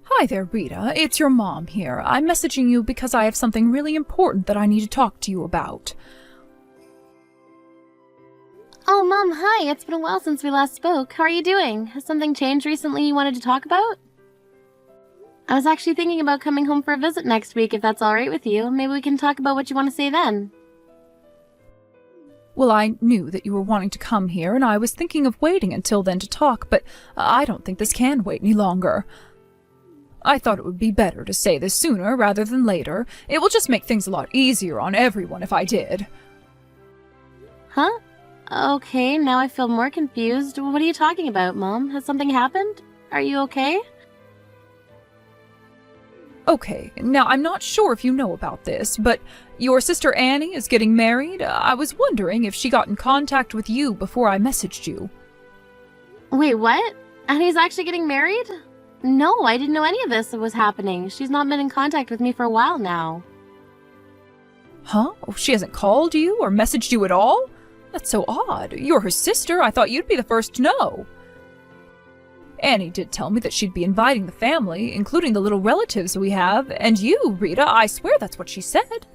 Hi there, Rita. It's your mom here. I'm messaging you because I have something really important that I need to talk to you about. Oh, Mom, hi. It's been a while since we last spoke. How are you doing? Has something changed recently you wanted to talk about? I was actually thinking about coming home for a visit next week, if that's alright with you. Maybe we can talk about what you want to say then. Well, I knew that you were wanting to come here, and I was thinking of waiting until then to talk, but I don't think this can wait any longer. I thought it would be better to say this sooner rather than later. It will just make things a lot easier on everyone if I did. Huh? Okay, now I feel more confused. What are you talking about, Mom? Has something happened? Are you okay? Okay, now I'm not sure if you know about this, but your sister Annie is getting married. I was wondering if she got in contact with you before I messaged you. Wait, what? Annie's actually getting married? No, I didn't know any of this was happening. She's not been in contact with me for a while now. Huh? She hasn't called you or messaged you at all? That's so odd. You're her sister. I thought you'd be the first to know. Annie did tell me that she'd be inviting the family, including the little relatives we have, and you, Rita. I swear that's what she said.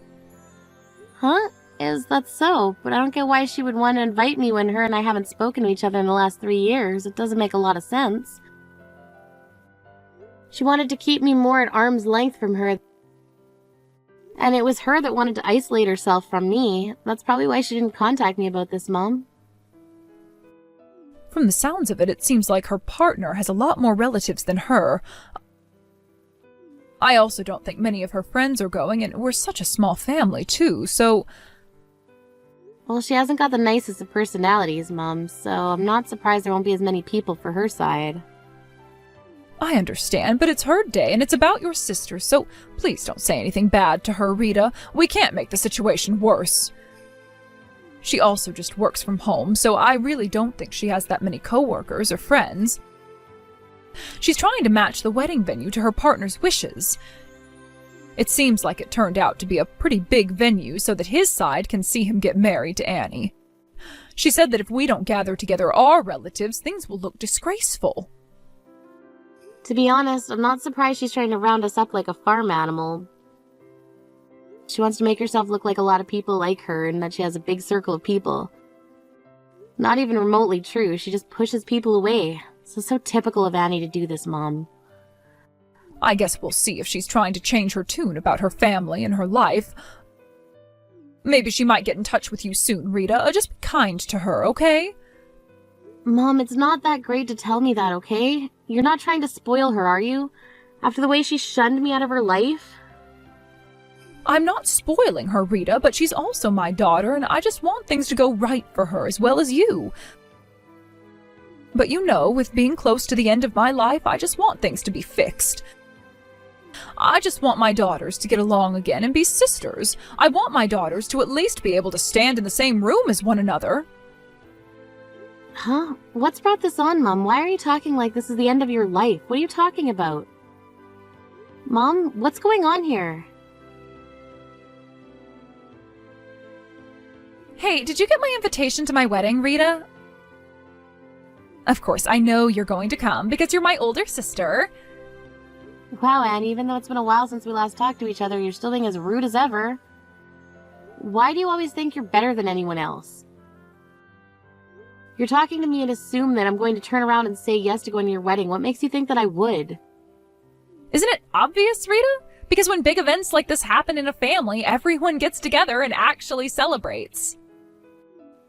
Huh? Is that so? But I don't get why she would want to invite me when her and I haven't spoken to each other in the last 3 years. It doesn't make a lot of sense. She wanted to keep me more at arm's length from her. And it was her that wanted to isolate herself from me. That's probably why she didn't contact me about this, Mom. From the sounds of it, it seems like her partner has a lot more relatives than her. I also don't think many of her friends are going, and we're such a small family, too, so... Well, she hasn't got the nicest of personalities, Mom, so I'm not surprised there won't be as many people for her side. I understand, but it's her day, and it's about your sister, so please don't say anything bad to her, Rita. We can't make the situation worse. She also just works from home, so I really don't think she has that many coworkers or friends. She's trying to match the wedding venue to her partner's wishes. It seems like it turned out to be a pretty big venue so that his side can see him get married to Annie. She said that if we don't gather together our relatives, things will look disgraceful. To be honest, I'm not surprised she's trying to round us up like a farm animal. She wants to make herself look like a lot of people like her and that she has a big circle of people. Not even remotely true, she just pushes people away. So typical of Annie to do this, Mom. I guess we'll see if she's trying to change her tune about her family and her life. Maybe she might get in touch with you soon, Rita. Just be kind to her, okay? Mom, it's not that great to tell me that, okay? You're not trying to spoil her, are you? After the way she shunned me out of her life? I'm not spoiling her, Rita, but she's also my daughter, and I just want things to go right for her as well as you. But you know, with being close to the end of my life, I just want things to be fixed. I just want my daughters to get along again and be sisters. I want my daughters to at least be able to stand in the same room as one another. Huh? What's brought this on, Mom? Why are you talking like this is the end of your life? What are you talking about? Mom, what's going on here? Hey, did you get my invitation to my wedding, Rita? Of course, I know you're going to come because you're my older sister. Wow, Annie, even though it's been a while since we last talked to each other, you're still being as rude as ever. Why do you always think you're better than anyone else? You're talking to me and assume that I'm going to turn around and say yes to going to your wedding. What makes you think that I would? Isn't it obvious, Rita? Because when big events like this happen in a family, everyone gets together and actually celebrates.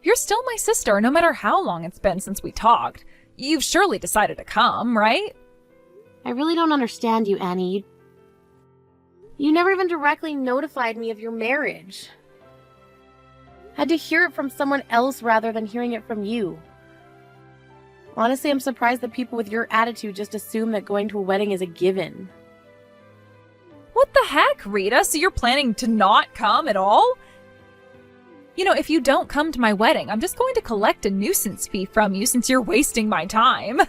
You're still my sister, no matter how long it's been since we talked. You've surely decided to come, right? I really don't understand you, Annie. You never even directly notified me of your marriage. Had to hear it from someone else rather than hearing it from you. Honestly, I'm surprised that people with your attitude just assume that going to a wedding is a given. What the heck, Rita? So you're planning to not come at all? You know, if you don't come to my wedding, I'm just going to collect a nuisance fee from you since you're wasting my time.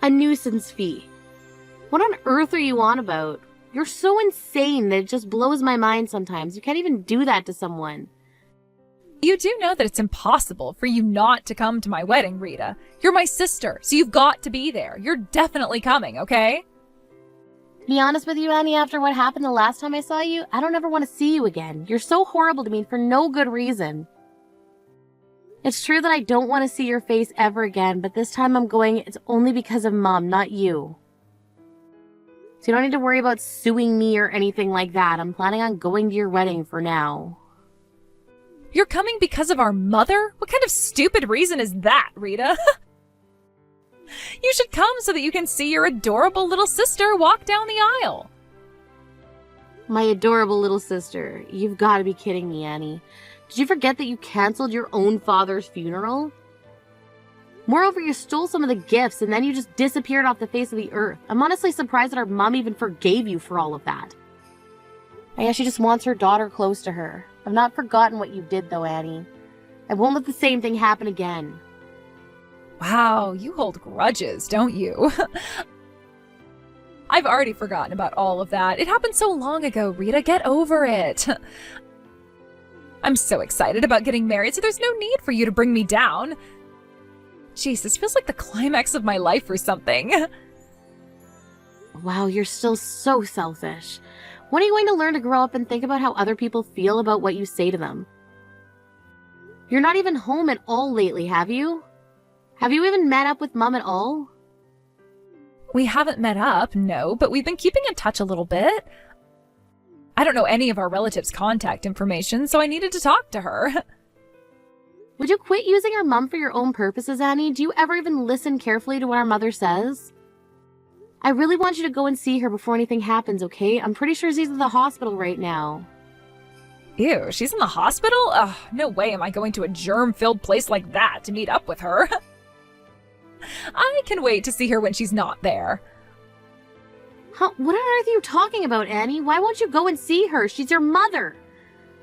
A nuisance fee? What on earth are you on about? You're so insane that it just blows my mind sometimes. You can't even do that to someone. You do know that it's impossible for you not to come to my wedding, Rita. You're my sister, so you've got to be there. You're definitely coming, okay? To be honest with you, Annie, after what happened the last time I saw you, I don't ever want to see you again. You're so horrible to me for no good reason. It's true that I don't want to see your face ever again, but this time I'm going, it's only because of Mom, not you. So you don't need to worry about suing me or anything like that. I'm planning on going to your wedding for now. You're coming because of our mother? What kind of stupid reason is that, Rita? You should come so that you can see your adorable little sister walk down the aisle. My adorable little sister. You've got to be kidding me, Annie. Did you forget that you canceled your own father's funeral? Moreover, you stole some of the gifts and then you just disappeared off the face of the earth. I'm honestly surprised that our mom even forgave you for all of that. I guess she just wants her daughter close to her. I've not forgotten what you did though, Annie. I won't let the same thing happen again. Wow, you hold grudges, don't you? I've already forgotten about all of that. It happened so long ago, Rita. Get over it. I'm so excited about getting married, so there's no need for you to bring me down. Jeez, this feels like the climax of my life or something. Wow, you're still so selfish. When are you going to learn to grow up and think about how other people feel about what you say to them? You're not even home at all lately, have you? Have you even met up with Mom at all? We haven't met up, no, but we've been keeping in touch a little bit. I don't know any of our relatives' contact information, so I needed to talk to her. Would you quit using our mom for your own purposes, Annie? Do you ever even listen carefully to what our mother says? I really want you to go and see her before anything happens, okay? I'm pretty sure she's at the hospital right now. Ew, she's in the hospital? Ugh, no way am I going to a germ-filled place like that to meet up with her. I can wait to see her when she's not there. Huh? What on earth are you talking about, Annie? Why won't you go and see her? She's your mother.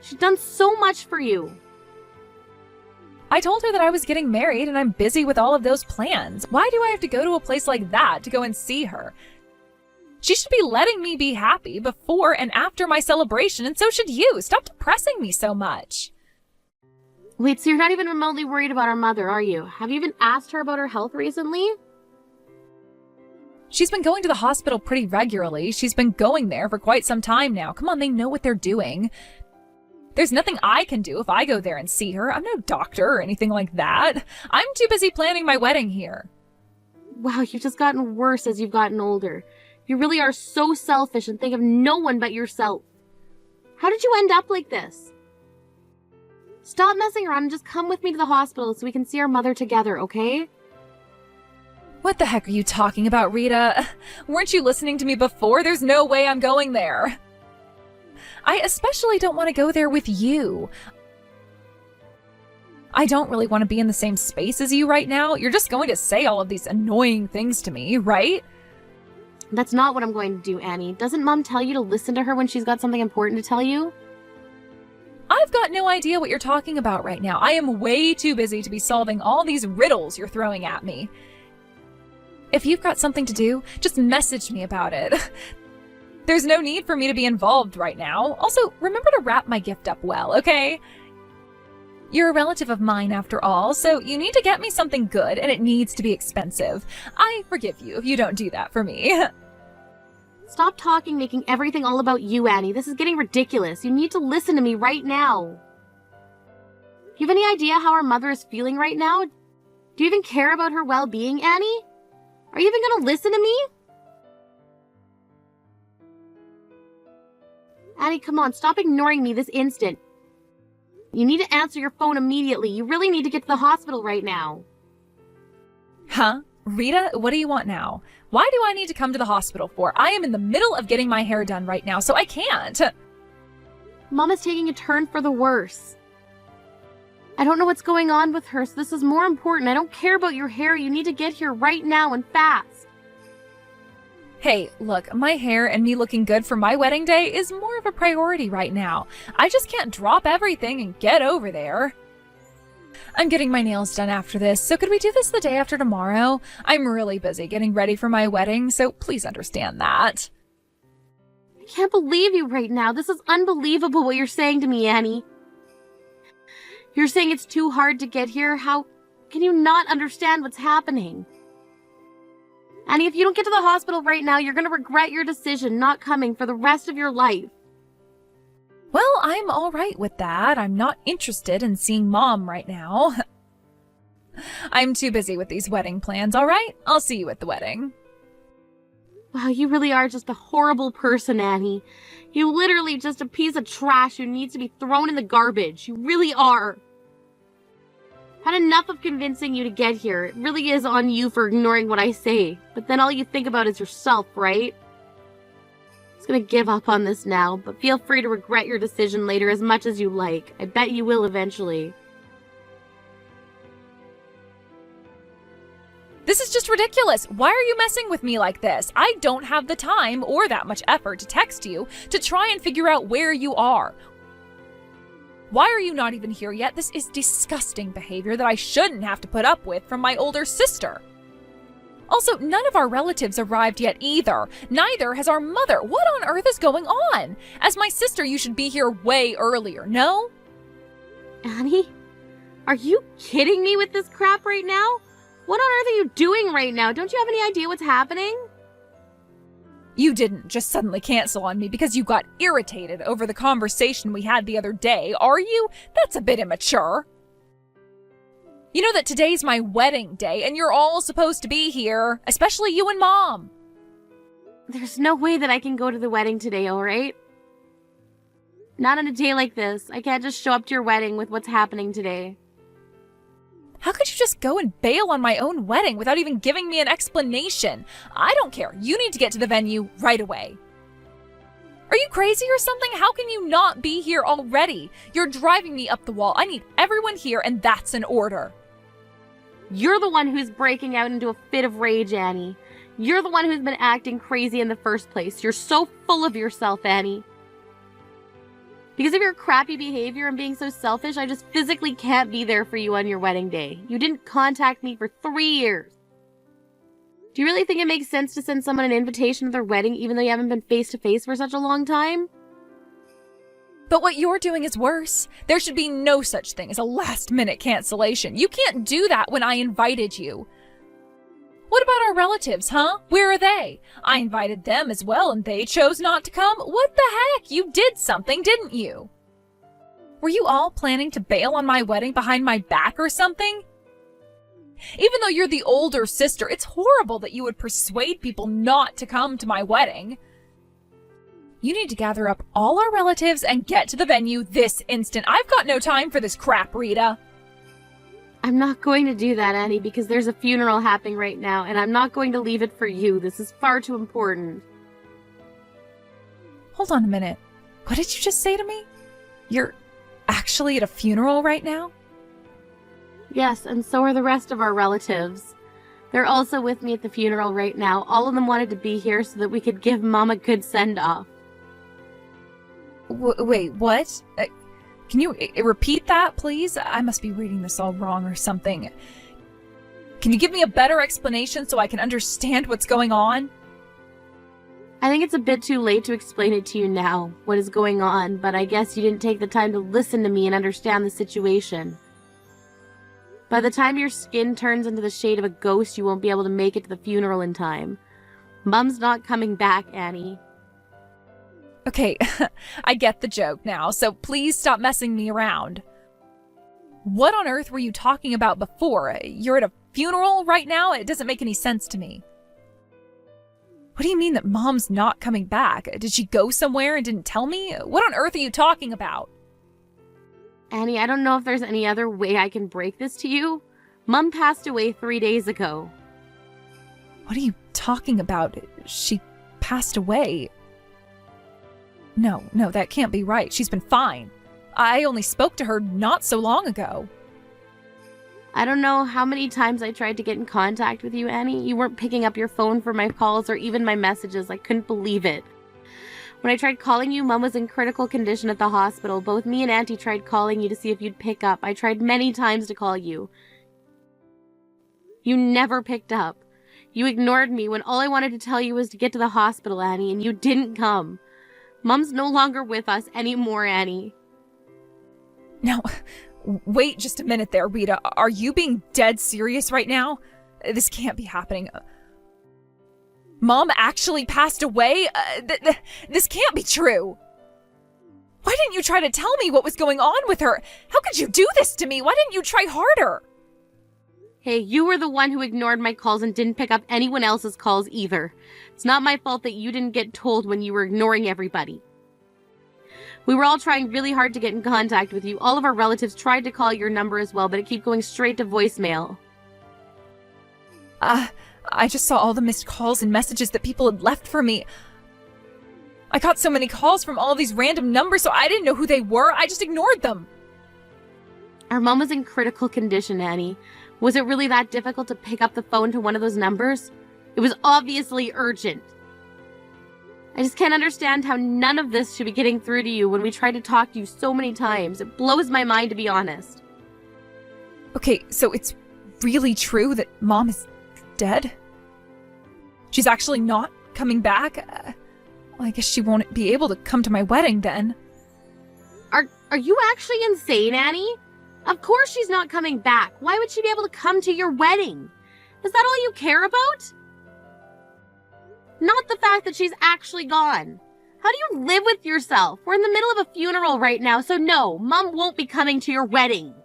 She's done so much for you. I told her that I was getting married and I'm busy with all of those plans. Why do I have to go to a place like that to go and see her? She should be letting me be happy before and after my celebration, and so should you. Stop depressing me so much. Wait, so you're not even remotely worried about our mother, are you? Have you even asked her about her health recently? She's been going to the hospital pretty regularly. She's been going there for quite some time now. Come on, they know what they're doing. There's nothing I can do if I go there and see her. I'm no doctor or anything like that. I'm too busy planning my wedding here. Wow, you've just gotten worse as you've gotten older. You really are so selfish and think of no one but yourself. How did you end up like this? Stop messing around and just come with me to the hospital so we can see our mother together, okay? What the heck are you talking about, Rita? Weren't you listening to me before? There's no way I'm going there. I especially don't want to go there with you. I don't really want to be in the same space as you right now. You're just going to say all of these annoying things to me, right? That's not what I'm going to do, Annie. Doesn't Mom tell you to listen to her when she's got something important to tell you? I've got no idea what you're talking about right now. I am way too busy to be solving all these riddles you're throwing at me. If you've got something to do, just message me about it. There's no need for me to be involved right now. Also, remember to wrap my gift up well, okay? You're a relative of mine after all, so you need to get me something good, and it needs to be expensive. I forgive you if you don't do that for me. Stop talking, making everything all about you, Annie. This is getting ridiculous. You need to listen to me right now. Do you have any idea how our mother is feeling right now? Do you even care about her well-being, Annie? Are you even going to listen to me? Annie, come on, stop ignoring me this instant. You need to answer your phone immediately. You really need to get to the hospital right now. Huh? Rita, what do you want now? Why do I need to come to the hospital for? I am in the middle of getting my hair done right now, so I can't. Mom is taking a turn for the worse. I don't know what's going on with her, so this is more important. I don't care about your hair. You need to get here right now and fast. Hey, look, my hair and me looking good for my wedding day is more of a priority right now. I just can't drop everything and get over there. I'm getting my nails done after this, so could we do this the day after tomorrow? I'm really busy getting ready for my wedding, so please understand that. I can't believe you right now. This is unbelievable what you're saying to me, Annie. You're saying it's too hard to get here? How can you not understand what's happening? Annie, if you don't get to the hospital right now, you're gonna regret your decision not coming for the rest of your life. Well, I'm all right with that. I'm not interested in seeing Mom right now. I'm too busy with these wedding plans, all right? I'll see you at the wedding. Wow, you really are just a horrible person, Annie. You're literally just a piece of trash who needs to be thrown in the garbage. You really are. Had enough of convincing you to get here. It really is on you for ignoring what I say. But then all you think about is yourself, right? I'm just gonna give up on this now, but feel free to regret your decision later as much as you like. I bet you will eventually. This is just ridiculous. Why are you messing with me like this? I don't have the time or that much effort to text you to try and figure out where you are. Why are you not even here yet? This is disgusting behavior that I shouldn't have to put up with from my older sister. Also, none of our relatives arrived yet either. Neither has our mother. What on earth is going on? As my sister, you should be here way earlier, no? Annie? Are you kidding me with this crap right now? What on earth are you doing right now? Don't you have any idea what's happening? You didn't just suddenly cancel on me because you got irritated over the conversation we had the other day, are you? That's a bit immature. You know that today's my wedding day and you're all supposed to be here, especially you and Mom. There's no way that I can go to the wedding today, alright? Not on a day like this. I can't just show up to your wedding with what's happening today. How could you just go and bail on my own wedding without even giving me an explanation? I don't care. You need to get to the venue right away. Are you crazy or something? How can you not be here already? You're driving me up the wall. I need everyone here, and that's an order. You're the one who's breaking out into a fit of rage, Annie. You're the one who's been acting crazy in the first place. You're so full of yourself, Annie. Because of your crappy behavior and being so selfish, I just physically can't be there for you on your wedding day. You didn't contact me for 3 years. Do you really think it makes sense to send someone an invitation to their wedding even though you haven't been face to face for such a long time? But what you're doing is worse. There should be no such thing as a last-minute cancellation. You can't do that when I invited you. What about our relatives, huh? Where are they? I invited them as well and they chose not to come. What the heck? You did something, didn't you? Were you all planning to bail on my wedding behind my back or something? Even though you're the older sister, it's horrible that you would persuade people not to come to my wedding. You need to gather up all our relatives and get to the venue this instant. I've got no time for this crap, Rita. I'm not going to do that, Annie, because there's a funeral happening right now, and I'm not going to leave it for you. This is far too important. Hold on a minute. What did you just say to me? You're actually at a funeral right now? Yes, and so are the rest of our relatives. They're also with me at the funeral right now. All of them wanted to be here so that we could give Mom a good send-off. Wait, what? Can you repeat that, please? I must be reading this all wrong or something. Can you give me a better explanation so I can understand what's going on? I think it's a bit too late to explain it to you now, what is going on, but I guess you didn't take the time to listen to me and understand the situation. By the time your skin turns into the shade of a ghost, you won't be able to make it to the funeral in time. Mom's not coming back, Annie. Okay, I get the joke now, so please stop messing me around. What on earth were you talking about before? You're at a funeral right now? It doesn't make any sense to me. What do you mean that Mom's not coming back? Did she go somewhere and didn't tell me? What on earth are you talking about? Annie, I don't know if there's any other way I can break this to you. Mom passed away 3 days ago. What are you talking about? She passed away. No, that can't be right. She's been fine. I only spoke to her not so long ago. I don't know how many times I tried to get in contact with you, Annie. You weren't picking up your phone for my calls or even my messages. I couldn't believe it. When I tried calling you, Mom was in critical condition at the hospital. Both me and Auntie tried calling you to see if you'd pick up. I tried many times to call you. You never picked up. You ignored me when all I wanted to tell you was to get to the hospital, Annie, and you didn't come. Mom's no longer with us anymore, Annie. Now, wait just a minute there, Rita. Are you being dead serious right now? This can't be happening. Mom actually passed away? This can't be true. Why didn't you try to tell me what was going on with her? How could you do this to me? Why didn't you try harder? Hey, you were the one who ignored my calls and didn't pick up anyone else's calls either. It's not my fault that you didn't get told when you were ignoring everybody. We were all trying really hard to get in contact with you. All of our relatives tried to call your number as well, but it kept going straight to voicemail. I just saw all the missed calls and messages that people had left for me. I got so many calls from all these random numbers, so I didn't know who they were. I just ignored them. Our mom was in critical condition, Annie. Was it really that difficult to pick up the phone to one of those numbers? It was obviously urgent. I just can't understand how none of this should be getting through to you when we tried to talk to you so many times. It blows my mind, to be honest. Okay, so it's really true that Mom is dead? She's actually not coming back? Well, I guess she won't be able to come to my wedding then. Are you actually insane, Annie? Of course she's not coming back. Why would she be able to come to your wedding? Is that all you care about? Not the fact that she's actually gone. How do you live with yourself? We're in the middle of a funeral right now, so no, Mom won't be coming to your wedding.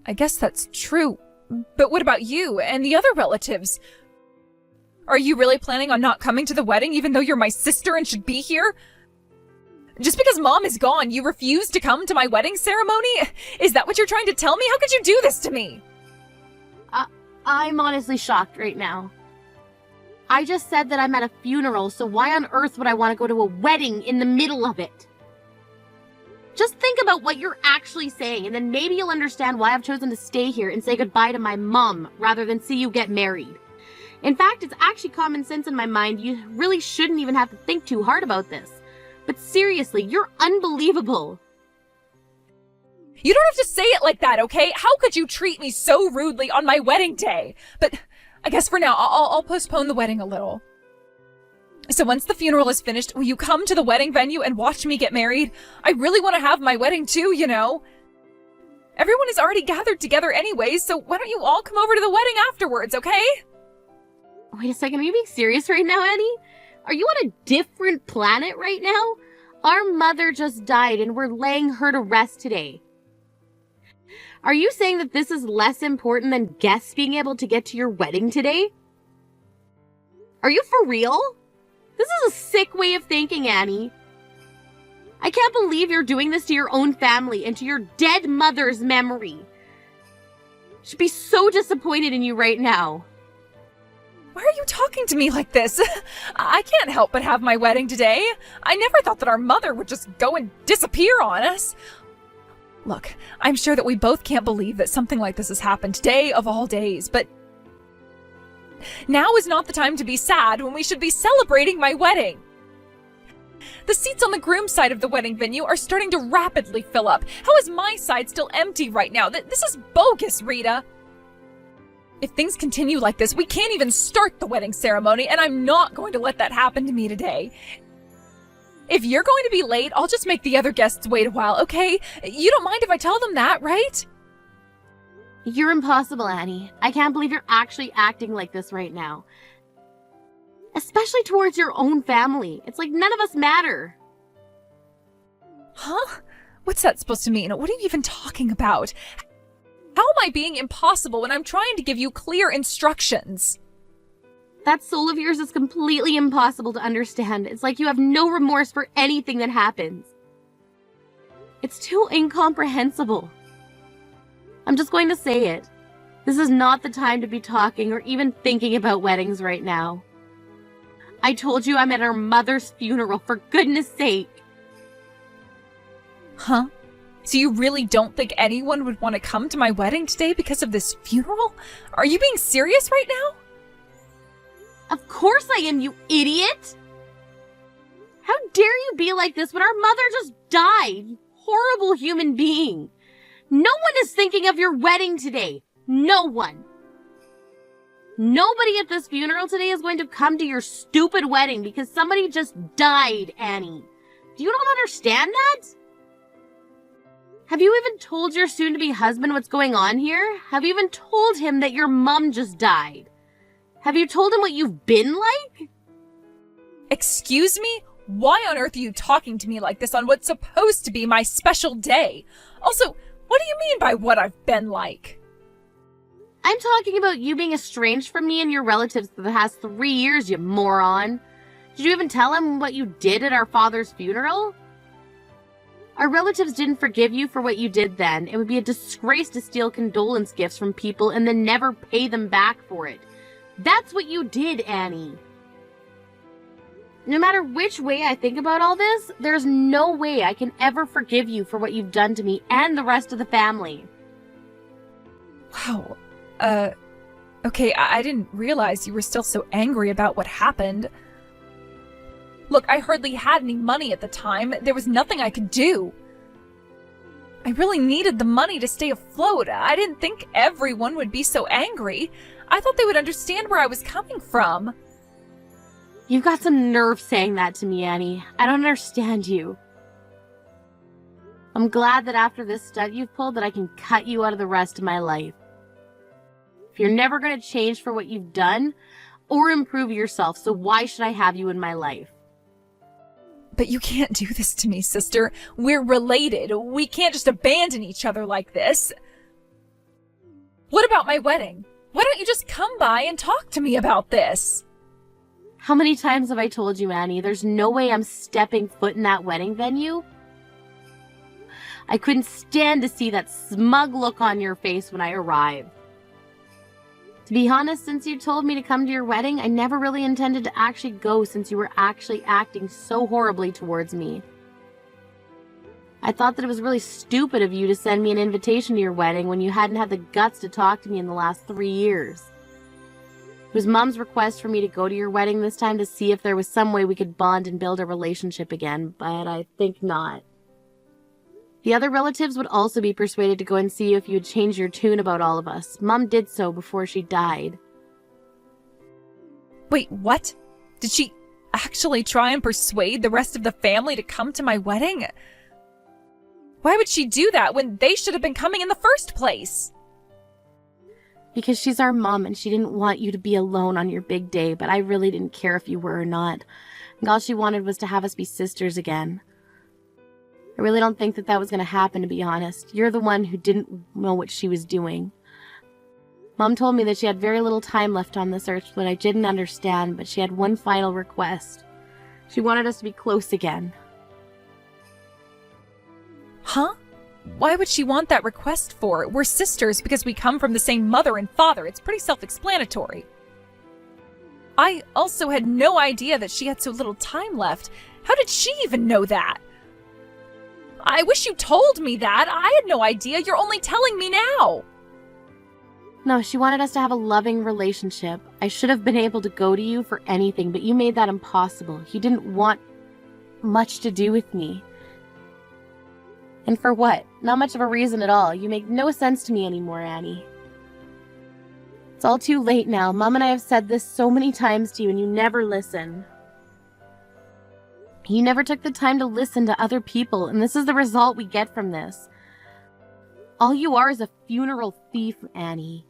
I guess that's true. But what about you and the other relatives? Are you really planning on not coming to the wedding even though you're my sister and should be here? Just because Mom is gone, you refuse to come to my wedding ceremony? Is that what you're trying to tell me? How could you do this to me? I'm honestly shocked right now. I just said that I'm at a funeral, so why on earth would I want to go to a wedding in the middle of it? Just think about what you're actually saying, and then maybe you'll understand why I've chosen to stay here and say goodbye to my mom rather than see you get married. In fact, it's actually common sense in my mind. You really shouldn't even have to think too hard about this. But seriously, you're unbelievable. You don't have to say it like that, okay? How could you treat me so rudely on my wedding day? But I guess for now, I'll postpone the wedding a little. So once the funeral is finished, will you come to the wedding venue and watch me get married? I really want to have my wedding too, you know. Everyone is already gathered together anyways, so why don't you all come over to the wedding afterwards, okay? Wait a second, are you being serious right now, Annie? Are you on a different planet right now? Our mother just died and we're laying her to rest today. Are you saying that this is less important than guests being able to get to your wedding today? Are you for real? This is a sick way of thinking, Annie. I can't believe you're doing this to your own family and to your dead mother's memory. She'd be so disappointed in you right now. Why are you talking to me like this? I can't help but have my wedding today. I never thought that our mother would just go and disappear on us. Look, I'm sure that we both can't believe that something like this has happened today of all days, but now is not the time to be sad when we should be celebrating my wedding. The seats on the groom's side of the wedding venue are starting to rapidly fill up. How is my side still empty right now? This is bogus, Rita. If things continue like this, we can't even start the wedding ceremony, and I'm not going to let that happen to me today. If you're going to be late, I'll just make the other guests wait a while, okay? You don't mind if I tell them that, right? You're impossible, Annie. I can't believe you're actually acting like this right now. Especially towards your own family. It's like none of us matter. Huh? What's that supposed to mean? What are you even talking about? How am I being impossible when I'm trying to give you clear instructions? That soul of yours is completely impossible to understand. It's like you have no remorse for anything that happens. It's too incomprehensible. I'm just going to say it. This is not the time to be talking or even thinking about weddings right now. I told you I'm at our mother's funeral, for goodness sake. Huh? So you really don't think anyone would want to come to my wedding today because of this funeral? Are you being serious right now? Of course I am, you idiot! How dare you be like this when our mother just died, you horrible human being! No one is thinking of your wedding today. No one. Nobody at this funeral today is going to come to your stupid wedding because somebody just died, Annie. Do you not understand that? Have you even told your soon-to-be husband what's going on here? Have you even told him that your mom just died? Have you told him what you've been like? Excuse me? Why on earth are you talking to me like this on what's supposed to be my special day? Also, what do you mean by what I've been like? I'm talking about you being estranged from me and your relatives for the past 3 years, you moron. Did you even tell him what you did at our father's funeral? Our relatives didn't forgive you for what you did then. It would be a disgrace to steal condolence gifts from people and then never pay them back for it. That's what you did, Annie. No matter which way I think about all this, there's no way I can ever forgive you for what you've done to me and the rest of the family. Wow. Okay, I didn't realize you were still so angry about what happened. Look, I hardly had any money at the time. There was nothing I could do. I really needed the money to stay afloat. I didn't think everyone would be so angry. I thought they would understand where I was coming from. You've got some nerve saying that to me, Annie. I don't understand you. I'm glad that after this stunt you've pulled that I can cut you out of the rest of my life. If you're never going to change for what you've done or improve yourself, so why should I have you in my life? But you can't do this to me, sister. We're related. We can't just abandon each other like this. What about my wedding? Why don't you just come by and talk to me about this? How many times have I told you, Annie, there's no way I'm stepping foot in that wedding venue? I couldn't stand to see that smug look on your face when I arrived. To be honest, since you told me to come to your wedding, I never really intended to actually go since you were actually acting so horribly towards me. I thought that it was really stupid of you to send me an invitation to your wedding when you hadn't had the guts to talk to me in the last 3 years. It was Mom's request for me to go to your wedding this time to see if there was some way we could bond and build a relationship again, but I think not. The other relatives would also be persuaded to go and see if you had changed your tune about all of us. Mom did so before she died. Wait, what? Did she actually try and persuade the rest of the family to come to my wedding? Why would she do that when they should have been coming in the first place? Because she's our mom and she didn't want you to be alone on your big day, but I really didn't care if you were or not. And all she wanted was to have us be sisters again. I really don't think that was going to happen, to be honest. You're the one who didn't know what she was doing. Mom told me that she had very little time left on this earth, but I didn't understand, but she had one final request. She wanted us to be close again. Huh? Why would she want that request for? We're sisters because we come from the same mother and father. It's pretty self-explanatory. I also had no idea that she had so little time left. How did she even know that? I wish you told me that. I had no idea. You're only telling me now. No, she wanted us to have a loving relationship. I should have been able to go to you for anything, but you made that impossible. You didn't want much to do with me. And for what? Not much of a reason at all. You make no sense to me anymore, Annie. It's all too late now. Mom and I have said this so many times to you, and you never listen. You never took the time to listen to other people, and this is the result we get from this. All you are is a funeral thief, Annie.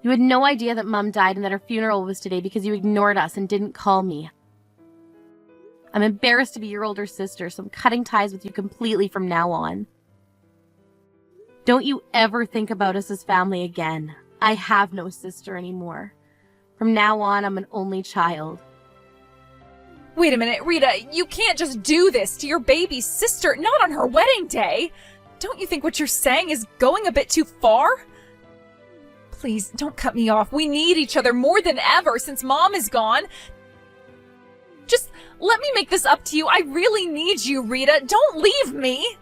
You had no idea that Mom died and that her funeral was today because you ignored us and didn't call me. I'm embarrassed to be your older sister, so I'm cutting ties with you completely from now on. Don't you ever think about us as family again. I have no sister anymore. From now on, I'm an only child. Wait a minute, Rita, you can't just do this to your baby sister, not on her wedding day. Don't you think what you're saying is going a bit too far? Please, don't cut me off. We need each other more than ever since Mom is gone. Just let me make this up to you. I really need you, Rita. Don't leave me.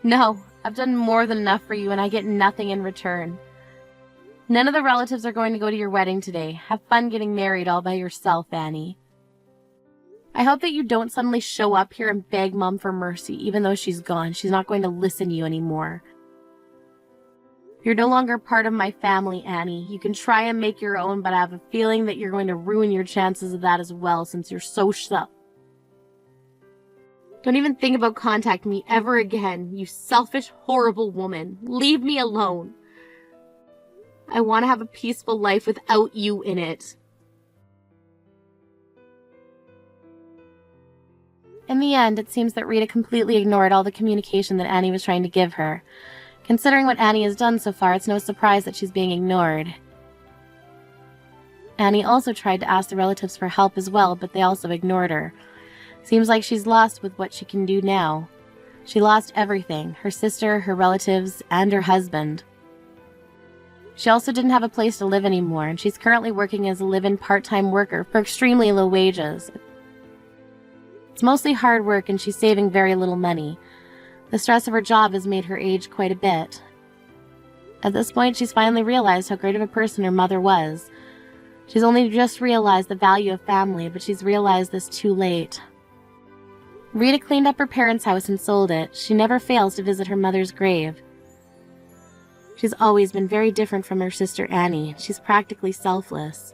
No, I've done more than enough for you and I get nothing in return. None of the relatives are going to go to your wedding today. Have fun getting married all by yourself, Annie. I hope that you don't suddenly show up here and beg Mom for mercy, even though she's gone. She's not going to listen to you anymore. You're no longer part of my family, Annie. You can try and make your own, but I have a feeling that you're going to ruin your chances of that as well since you're so Don't even think about contacting me ever again, you selfish, horrible woman. Leave me alone. I want to have a peaceful life without you in it. In the end, it seems that Rita completely ignored all the communication that Annie was trying to give her. Considering what Annie has done so far, it's no surprise that she's being ignored. Annie also tried to ask the relatives for help as well, but they also ignored her. Seems like she's lost with what she can do now. She lost everything, her sister, her relatives, and her husband. She also didn't have a place to live anymore, and she's currently working as a live-in part-time worker for extremely low wages. It's mostly hard work, and she's saving very little money. The stress of her job has made her age quite a bit. At this point, she's finally realized how great of a person her mother was. She's only just realized the value of family, but she's realized this too late. Rita cleaned up her parents' house and sold it. She never fails to visit her mother's grave. She's always been very different from her sister Annie. She's practically selfless.